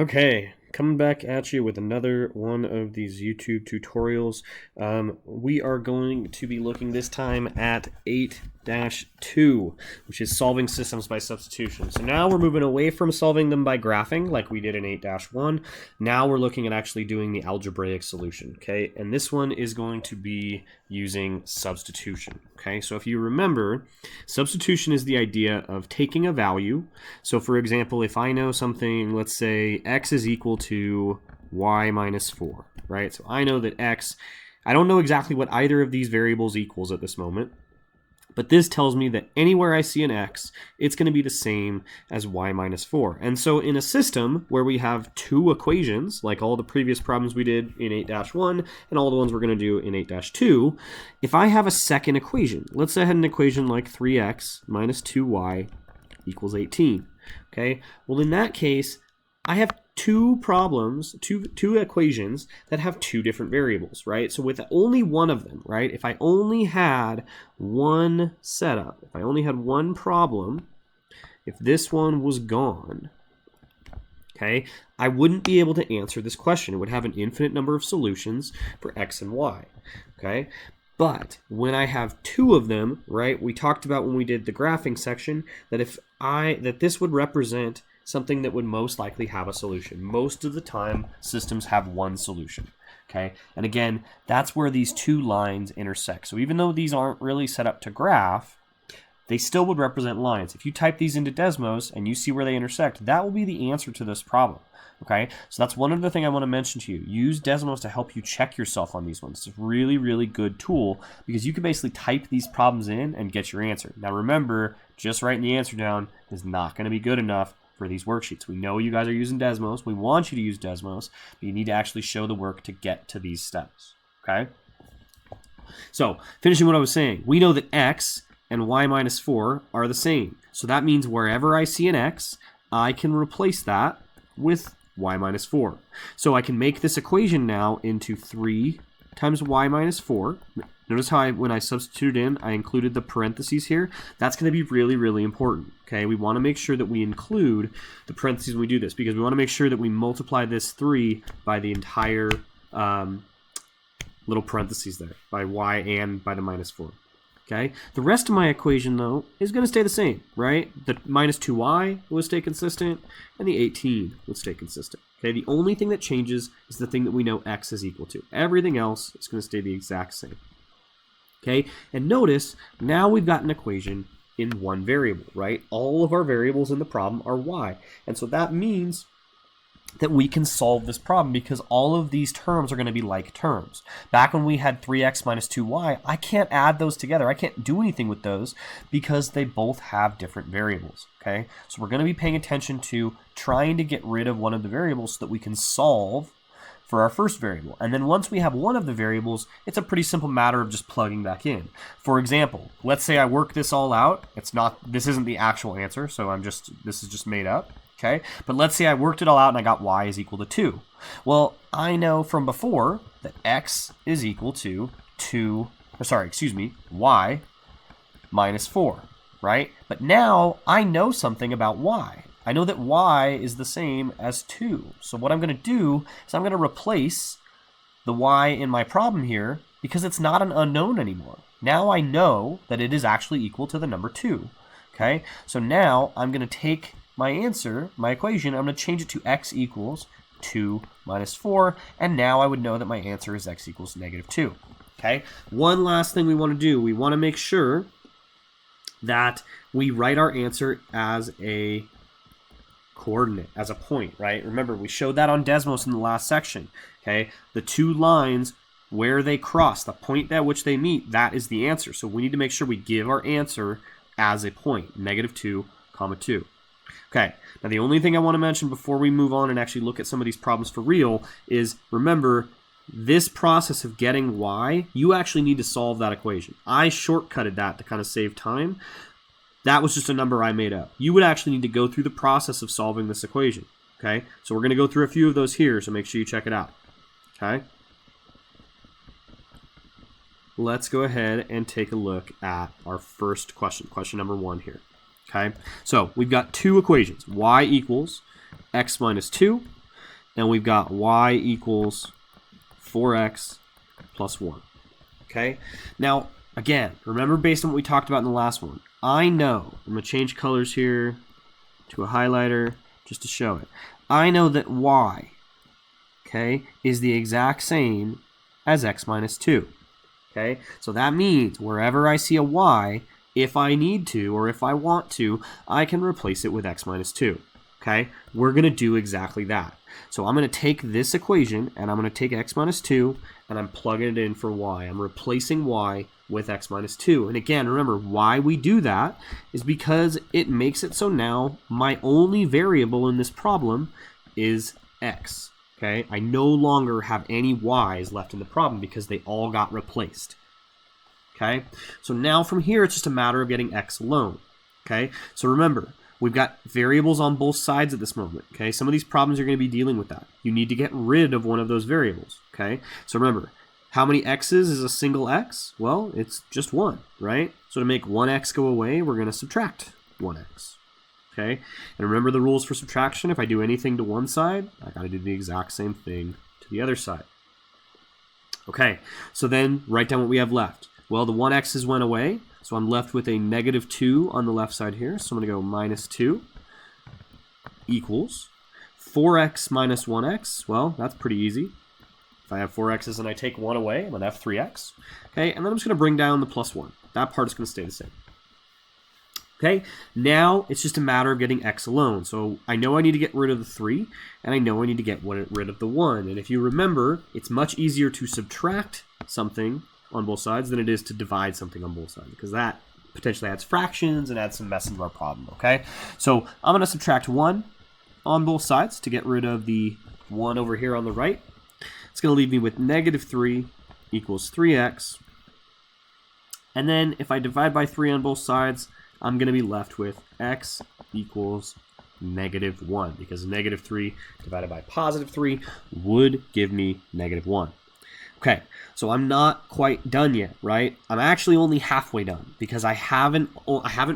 Okay, coming back at you with another one of these YouTube tutorials. We are going to be looking this time at 8-2, which is solving systems by substitution. So now we're moving away from solving them by graphing like we did in 8-1. Now we're looking at actually doing the algebraic solution, okay? And this one is going to be using substitution, okay? So if you remember, substitution is the idea of taking a value. So for example, if I know something, let's say x is equal to y minus 4, right? So I know that x, I don't know exactly what either of these variables equals at this moment, but this tells me that anywhere I see an x, it's going to be the same as y minus 4. And so in a system where we have two equations, like all the previous problems we did in 8-1 and all the ones we're going to do in 8-2, if I have a second equation, let's say I had an equation like 3x minus 2y equals 18. Okay, well in that case, I have two problems, two equations that have two different variables, right? So with only one of them, right, if I only had one setup, if I only had one problem, if this one was gone, okay, I wouldn't be able to answer this question. It would have an infinite number of solutions for x and y, okay? But when I have two of them, right, we talked about when we did the graphing section that this would represent something that would most likely have a solution. Most of the time, systems have one solution, okay? And again, that's where these two lines intersect. So even though these aren't really set up to graph, they still would represent lines. If you type these into Desmos and you see where they intersect, that will be the answer to this problem. Okay, so that's one other thing I want to mention to you. Use Desmos to help you check yourself on these ones. It's a really, really good tool because you can basically type these problems in and get your answer. Now remember, just writing the answer down is not going to be good enough for these worksheets. We know you guys are using Desmos. We want you to use Desmos, but you need to actually show the work to get to these steps. Okay, so finishing what I was saying, we know that x and y minus 4 are the same. So that means wherever I see an x, I can replace that with y minus 4. So I can make this equation now into 3 times y minus 4. Notice how when I substituted in, I included the parentheses here. That's going to be really, really important. Okay, we want to make sure that we include the parentheses when we do this because we want to make sure that we multiply this 3 by the entire little parentheses there, by y and by the minus 4. Okay, the rest of my equation, though, is going to stay the same, right? The minus 2y will stay consistent, and the 18 will stay consistent. Okay, the only thing that changes is the thing that we know x is equal to. Everything else is going to stay the exact same. Okay, and notice, now we've got an equation in one variable, right? All of our variables in the problem are y, and so that means that we can solve this problem because all of these terms are going to be like terms. Back when we had 3x minus 2y, I can't add those together. I can't do anything with those because they both have different variables, okay? So we're going to be paying attention to trying to get rid of one of the variables so that we can solve for our first variable. And then once we have one of the variables, it's a pretty simple matter of just plugging back in. For example, let's say I work this all out. This isn't the actual answer, so this is just made up. Okay, but let's say I worked it all out and I got y is equal to 2. Well, I know from before that x is equal to y minus 4, right? But now I know something about y. I know that y is the same as 2. So what I'm going to do is I'm going to replace the y in my problem here because it's not an unknown anymore. Now I know that it is actually equal to the number 2. Okay, so now I'm going to take my answer, my equation, I'm going to change it to x equals 2 minus 4, and now I would know that my answer is x equals negative 2. Okay, one last thing we want to do, we want to make sure that we write our answer as a coordinate, as a point, right? Remember, we showed that on Desmos in the last section. Okay, the two lines where they cross, the point at which they meet, that is the answer. So we need to make sure we give our answer as a point, negative 2, comma 2. Okay, now the only thing I want to mention before we move on and actually look at some of these problems for real is, remember, this process of getting y, you actually need to solve that equation. I shortcutted that to kind of save time. That was just a number I made up. You would actually need to go through the process of solving this equation. Okay, so we're going to go through a few of those here, so make sure you check it out. Okay, let's go ahead and take a look at our first question, question number 1 here. Okay, so we've got two equations. Y equals x minus 2 and we've got y equals 4x plus 1. Okay? Now, again, remember based on what we talked about in the last one, I know, I'm going to change colors here to a highlighter just to show it. I know that y, okay, is the exact same as x minus 2. Okay? So that means wherever I see a y, if I need to or if I want to, I can replace it with x minus 2. Okay? We're going to do exactly that. So I'm going to take this equation and I'm going to take x minus 2 and I'm plugging it in for y. I'm replacing y with x minus 2. And again, remember why we do that is because it makes it so now my only variable in this problem is x. Okay? I no longer have any y's left in the problem because they all got replaced. Okay? So now from here, it's just a matter of getting x alone. Okay? So remember, we've got variables on both sides at this moment. Okay? Some of these problems you're going to be dealing with that. You need to get rid of one of those variables. Okay? So remember, how many x's is a single x? Well, it's just 1, right? So to make 1x go away, we're going to subtract 1x. Okay? And remember the rules for subtraction. If I do anything to one side, I got to do the exact same thing to the other side. Okay, so then write down what we have left. Well, the 1x's went away, so I'm left with a negative 2 on the left side here. So I'm going to go minus 2 equals 4x minus 1x. Well, that's pretty easy. If I have 4x's and I take 1 away, I'm going to have 3x. Okay, and then I'm just going to bring down the plus 1. That part is going to stay the same. Okay, now it's just a matter of getting x alone. So I know I need to get rid of the 3, and I know I need to get rid of the 1. And if you remember, it's much easier to subtract something on both sides than it is to divide something on both sides, because that potentially adds fractions and adds some mess into our problem, okay? So I'm going to subtract 1 on both sides to get rid of the 1 over here on the right. It's going to leave me with negative 3 equals 3x. And then if I divide by 3 on both sides, I'm going to be left with x equals negative 1, because negative 3 divided by positive 3 would give me negative 1. Okay, so I'm not quite done yet, right? I'm actually only halfway done because I haven't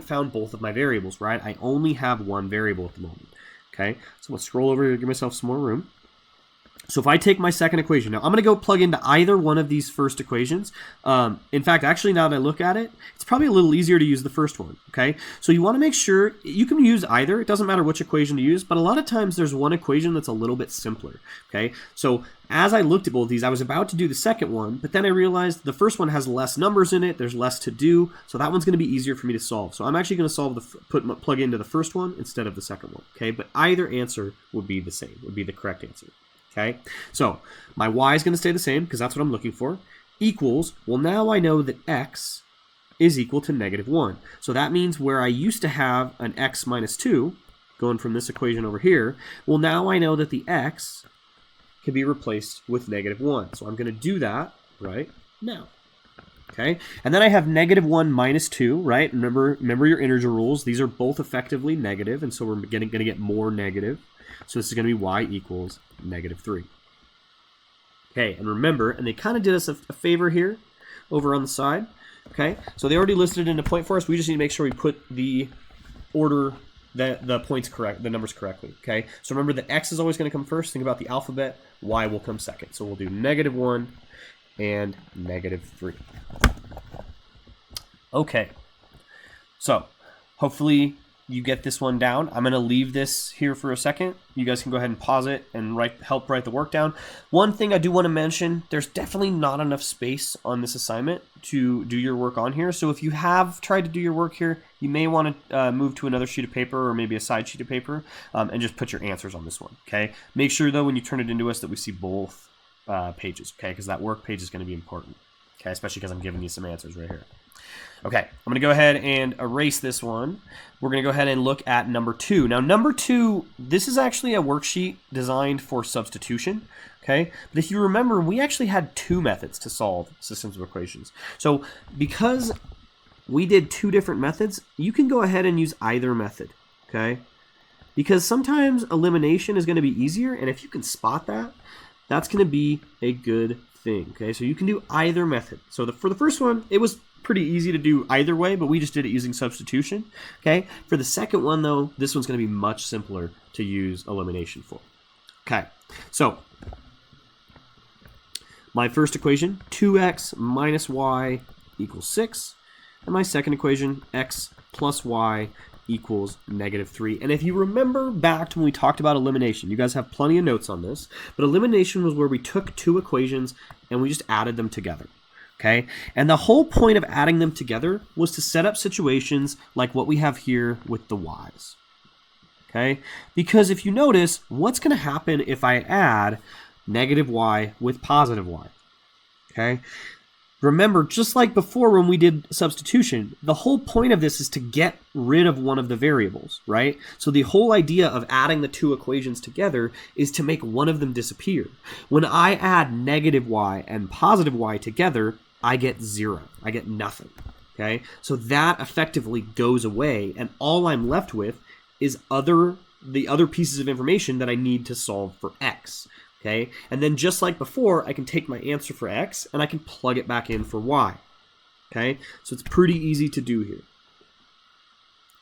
found both of my variables, right? I only have one variable at the moment. Okay, so let's scroll over here, give myself some more room. So if I take my second equation, now I'm going to go plug into either one of these first equations. In fact, actually, now that I look at it, it's probably a little easier to use the first one, okay? So you want to make sure, you can use either, it doesn't matter which equation to use, but a lot of times there's one equation that's a little bit simpler, okay? So as I looked at both of these, I was about to do the second one, but then I realized the first one has less numbers in it, there's less to do, so that one's going to be easier for me to solve. So I'm actually going to solve plug into the first one instead of the second one, okay? But either answer would be the same, would be the correct answer. Okay, so my y is going to stay the same because that's what I'm looking for. Equals, well, now I know that x is equal to negative 1. So that means where I used to have an x minus 2, going from this equation over here, well, now I know that the x can be replaced with negative 1. So I'm going to do that right now. Okay, and then I have negative 1 minus 2, right? Remember your integer rules. These are both effectively negative, and so we're going to get more negative. So this is going to be y equals negative 3. Okay, and remember, and they kind of did us a favor here over on the side. Okay, so they already listed it in a point for us. We just need to make sure we put the order, the points correct, the numbers correctly. Okay, so remember that x is always going to come first. Think about the alphabet. Y will come second. So we'll do negative 1 and negative 3. Okay, so hopefully you get this one down. I'm going to leave this here for a second. You guys can go ahead and pause it and help write the work down. One thing I do want to mention, there's definitely not enough space on this assignment to do your work on here. So if you have tried to do your work here, you may want to move to another sheet of paper or maybe a side sheet of paper and just put your answers on this one, okay? Make sure, though, when you turn it into us that we see both pages, okay? Because that work page is going to be important, okay? Especially because I'm giving you some answers right here. Okay, I'm going to go ahead and erase this one. We're going to go ahead and look at number 2. Now, number 2, this is actually a worksheet designed for substitution, okay? But if you remember, we actually had 2 methods to solve systems of equations. So because we did 2 different methods, you can go ahead and use either method, okay? Because sometimes elimination is going to be easier, and if you can spot that, that's going to be a good thing, okay? So you can do either method. So for the first one, it was pretty easy to do either way, but we just did it using substitution, okay? For the second one, though, this one's going to be much simpler to use elimination for. Okay, so my first equation, 2x minus y equals 6. And my second equation, x plus y equals -3. And if you remember back to when we talked about elimination, you guys have plenty of notes on this, but elimination was where we took two equations and we just added them together. Okay, and the whole point of adding them together was to set up situations like what we have here with the y's. Okay, because if you notice, what's going to happen if I add -y with +y? Okay, remember, just like before when we did substitution, the whole point of this is to get rid of one of the variables, right? So the whole idea of adding the two equations together is to make one of them disappear. When I add -y and +y together, I get 0. I get nothing, okay? So that effectively goes away, and all I'm left with is the other pieces of information that I need to solve for x. Okay, and then just like before, I can take my answer for x and I can plug it back in for y. Okay, so it's pretty easy to do here.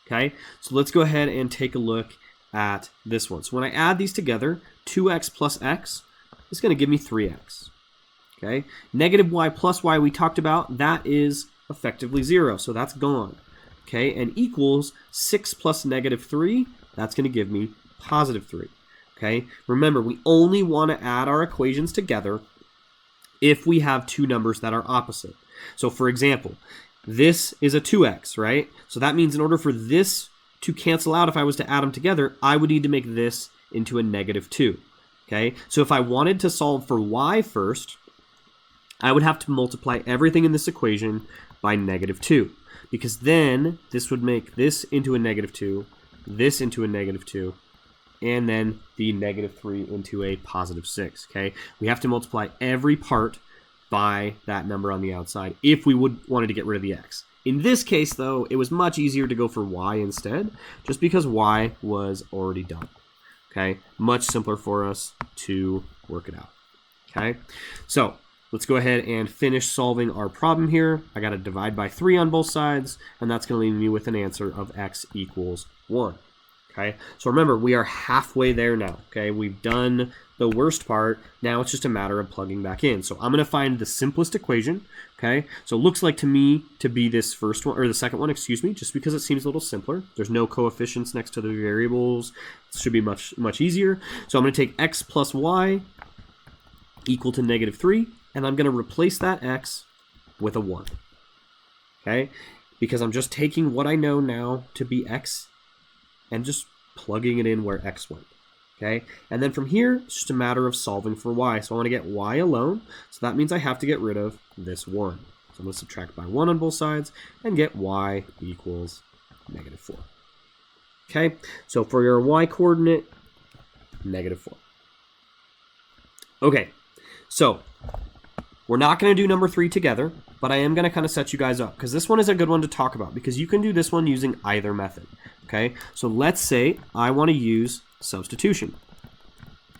Okay, so let's go ahead and take a look at this one. So when I add these together, 2x plus x is going to give me 3x. Okay, -y plus y we talked about, that is effectively 0, so that's gone. Okay, and equals 6 plus -3, that's going to give me +3. Okay, remember, we only want to add our equations together if we have two numbers that are opposite. So for example, this is a 2x, right? So that means in order for this to cancel out, if I was to add them together, I would need to make this into a -2. Okay, so if I wanted to solve for y first, I would have to multiply everything in this equation by -2, because then this would make this into a -2, this into a -2, and then the -3 into a +6, okay? We have to multiply every part by that number on the outside if we wanted to get rid of the x. In this case, though, it was much easier to go for y instead, just because y was already done, okay? Much simpler for us to work it out, okay? So let's go ahead and finish solving our problem here. I got to divide by 3 on both sides, and that's going to leave me with an answer of x equals 1. Okay, so remember, we are halfway there now. Okay, we've done the worst part. Now it's just a matter of plugging back in. So I'm going to find the simplest equation. Okay, so it looks like to me to be this first one, or the second one, excuse me, just because it seems a little simpler. There's no coefficients next to the variables. It should be much easier. So I'm going to take x plus y equal to -3, and I'm going to replace that x with a 1. Okay, because I'm just taking what I know now to be x and just plugging it in where x went, okay? And then from here, it's just a matter of solving for y. So I want to get y alone, so that means I have to get rid of this 1. So I'm going to subtract by 1 on both sides and get y equals -4. Okay, so for your y coordinate, -4. Okay, so we're not going to do number 3 together, but I am going to kind of set you guys up, because this one is a good one to talk about, because you can do this one using either method. Okay, so let's say I want to use substitution.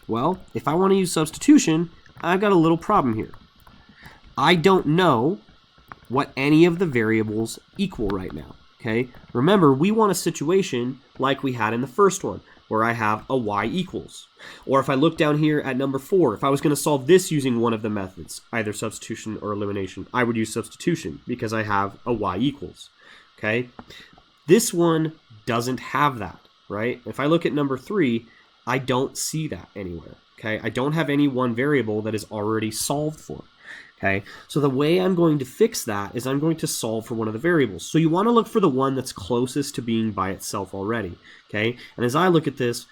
Well, if I want to use substitution, I've got a little problem here. I don't know what any of the variables equal right now. Okay, remember, we want a situation like we had in the first one, where I have a y equals. Or if I look down here at number 4, if I was going to solve this using one of the methods, either substitution or elimination, I would use substitution because I have a y equals. Okay, this one doesn't have that, right? If I look at number 3, I don't see that anywhere, okay? I don't have any one variable that is already solved for, okay? So the way I'm going to fix that is I'm going to solve for one of the variables. So you want to look for the one that's closest to being by itself already, okay? And as I look at this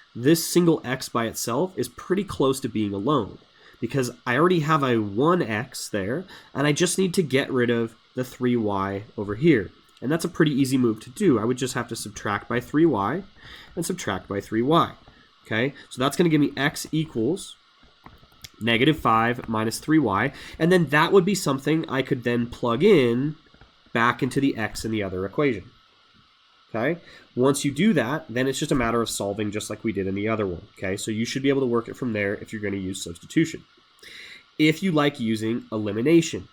single x by itself is pretty close to being alone, because I already have a 1x there, and I just need to get rid of the 3y over here. And that's a pretty easy move to do. I would just have to subtract by 3y and subtract by 3y. Okay, so that's going to give me x equals -5 minus 3y. And then that would be something I could then plug in back into the x in the other equation. Okay, once you do that, then it's just a matter of solving just like we did in the other one. Okay, so you should be able to work it from there if you're going to use substitution. If you like using elimination.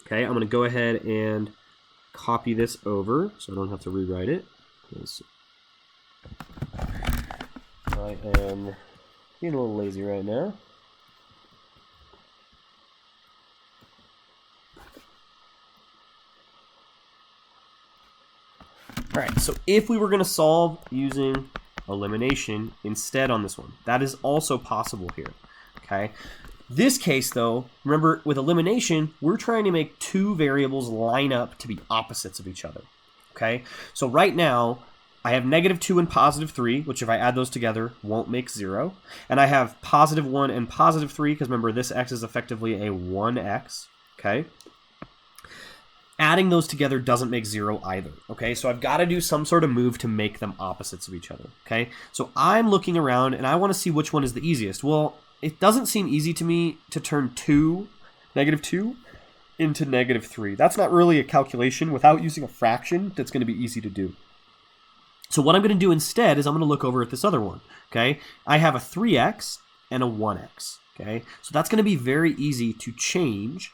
Okay, I'm going to go ahead and copy this over so I don't have to rewrite it. I am being a little lazy right now. All right, so if we were going to solve using elimination instead on this one, that is also possible here, okay? This case, though, remember, with elimination, we're trying to make two variables line up to be opposites of each other, okay? So right now, I have -2 and +3, which if I add those together, won't make 0. And I have +1 and +3, because remember, this x is effectively a 1x, okay? Adding those together doesn't make 0 either, okay? So I've got to do some sort of move to make them opposites of each other, okay? So I'm looking around, and I want to see which one is the easiest. Well, it doesn't seem easy to me to turn -2 into -3. That's not really a calculation without using a fraction that's going to be easy to do. So what I'm going to do instead is I'm going to look over at this other one, okay? I have a 3x and a 1x, okay? So that's going to be very easy to change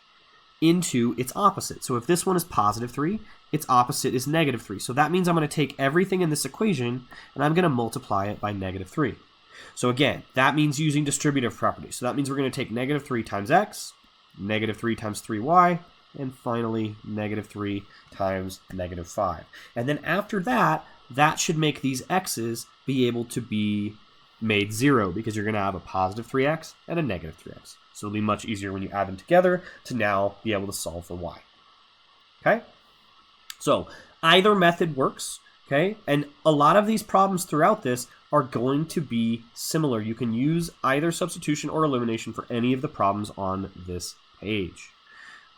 into its opposite. So if this one is +3, its opposite is -3. So that means I'm going to take everything in this equation and I'm going to multiply it by -3. So again, that means using distributive properties. So that means we're going to take -3 times x, -3 times 3y, and finally -3 times -5. And then after that, that should make these x's be able to be made 0 because you're going to have a +3x and a -3x. So it'll be much easier when you add them together to now be able to solve for y. Okay? So either method works, okay? And a lot of these problems throughout this are going to be similar. You can use either substitution or elimination for any of the problems on this page.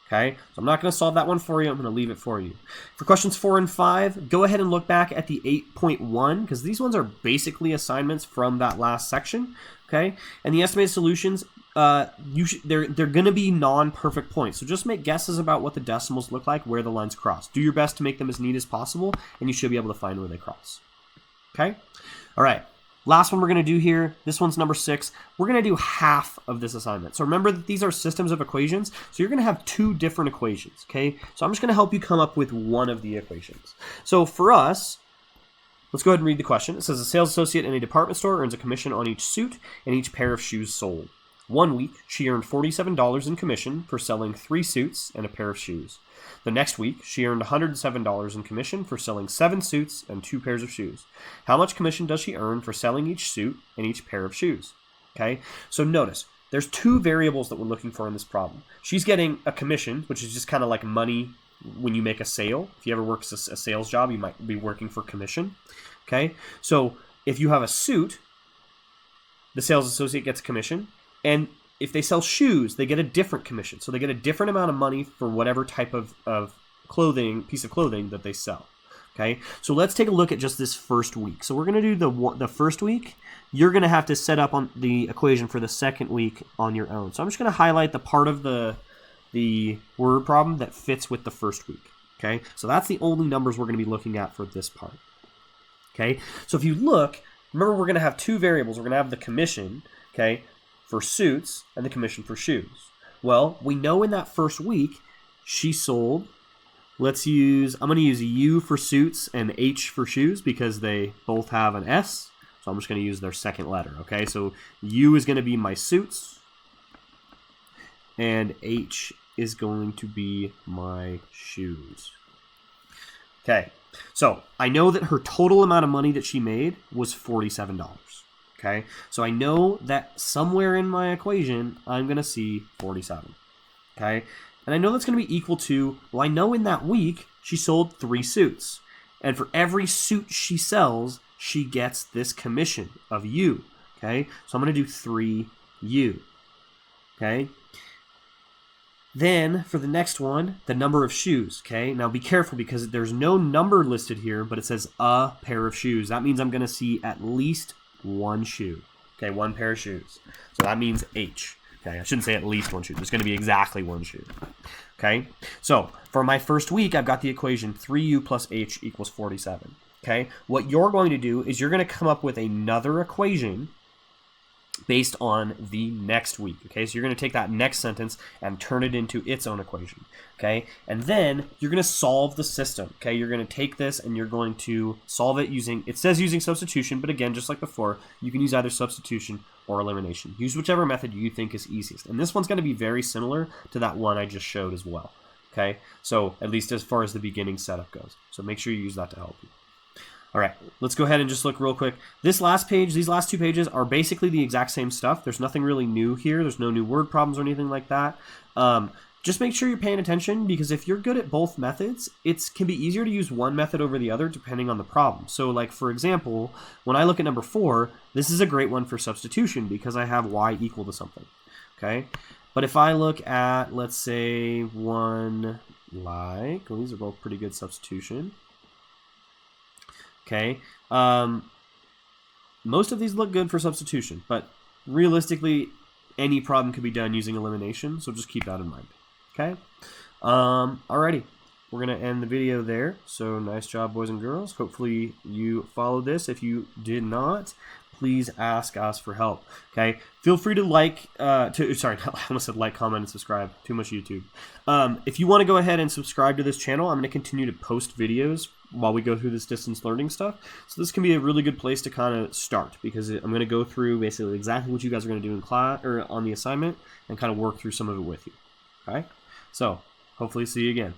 Okay, so I'm not going to solve that one for you. I'm going to leave it for you. For questions 4 and 5, go ahead and look back at the 8.1 because these ones are basically assignments from that last section. Okay, and the estimated solutions, they're going to be non-perfect points. So just make guesses about what the decimals look like, where the lines cross. Do your best to make them as neat as possible, and you should be able to find where they cross. Okay, all right. Last one we're going to do here, this one's number 6. We're going to do half of this assignment. So remember that these are systems of equations. So you're going to have 2 different equations, okay? So I'm just going to help you come up with one of the equations. So for us, let's go ahead and read the question. It says a sales associate in a department store earns a commission on each suit and each pair of shoes sold. One week, she earned $47 in commission for selling 3 suits and a pair of shoes. The next week, she earned $107 in commission for selling 7 suits and 2 pairs of shoes. How much commission does she earn for selling each suit and each pair of shoes? Okay, so notice, there's 2 variables that we're looking for in this problem. She's getting a commission, which is just kind of like money when you make a sale. If you ever work a sales job, you might be working for commission. Okay, so if you have a suit, the sales associate gets a commission, and if they sell shoes, they get a different commission. So they get a different amount of money for whatever type of clothing, piece of clothing that they sell. Okay, so let's take a look at just this first week. So we're going to do the first week. You're going to have to set up on the equation for the second week on your own. So I'm just going to highlight the part of the word problem that fits with the first week. Okay, so that's the only numbers we're going to be looking at for this part. Okay, so if you look, remember we're going to have 2 variables. We're going to have the commission, okay, for suits and the commission for shoes. Well, we know in that first week she sold, I'm going to use a U for suits and H for shoes because they both have an S. So I'm just going to use their second letter, okay? So U is going to be my suits and H is going to be my shoes. Okay, so I know that her total amount of money that she made was $47. Okay, so I know that somewhere in my equation, I'm going to see 47. Okay, and I know that's going to be equal to, well, I know in that week, she sold 3 suits. And for every suit she sells, she gets this commission of U. Okay, so I'm going to do 3U. Okay, then for the next one, the number of shoes. Okay, now be careful because there's no number listed here, but it says a pair of shoes. That means I'm going to see at least 1 shoe. Okay, 1 pair of shoes. So that means H. Okay, I shouldn't say at least 1 shoe. There's going to be exactly 1 shoe. Okay, so for my first week, I've got the equation 3U plus H equals 47. Okay, what you're going to do is you're going to come up with another equation based on the next week. Okay, so you're going to take that next sentence and turn it into its own equation. Okay, and then you're going to solve the system. Okay, you're going to take this and you're going to solve it using, it says using substitution, but again, just like before, you can use either substitution or elimination. Use whichever method you think is easiest. And this one's going to be very similar to that one I just showed as well. Okay, so at least as far as the beginning setup goes. So make sure you use that to help you. All right, let's go ahead and just look real quick. This last page, these last two pages are basically the exact same stuff. There's nothing really new here. There's no new word problems or anything like that. Just make sure you're paying attention, because if you're good at both methods, it can be easier to use one method over the other depending on the problem. So like, for example, when I look at number 4, this is a great one for substitution because I have y equal to something, okay? But if I look at, let's say, one like, well, these are both pretty good substitution. Okay, most of these look good for substitution, but realistically, any problem could be done using elimination, so just keep that in mind. Okay, alrighty, we're going to end the video there. So nice job, boys and girls. Hopefully you followed this. If you did not, please ask us for help. Okay, feel free to like, I almost said like, comment, and subscribe. Too much YouTube. If you want to go ahead and subscribe to this channel, I'm going to continue to post videos while we go through this distance learning stuff. So this can be a really good place to kind of start, because I'm going to go through basically exactly what you guys are going to do in class or on the assignment and kind of work through some of it with you. Okay, so hopefully see you again.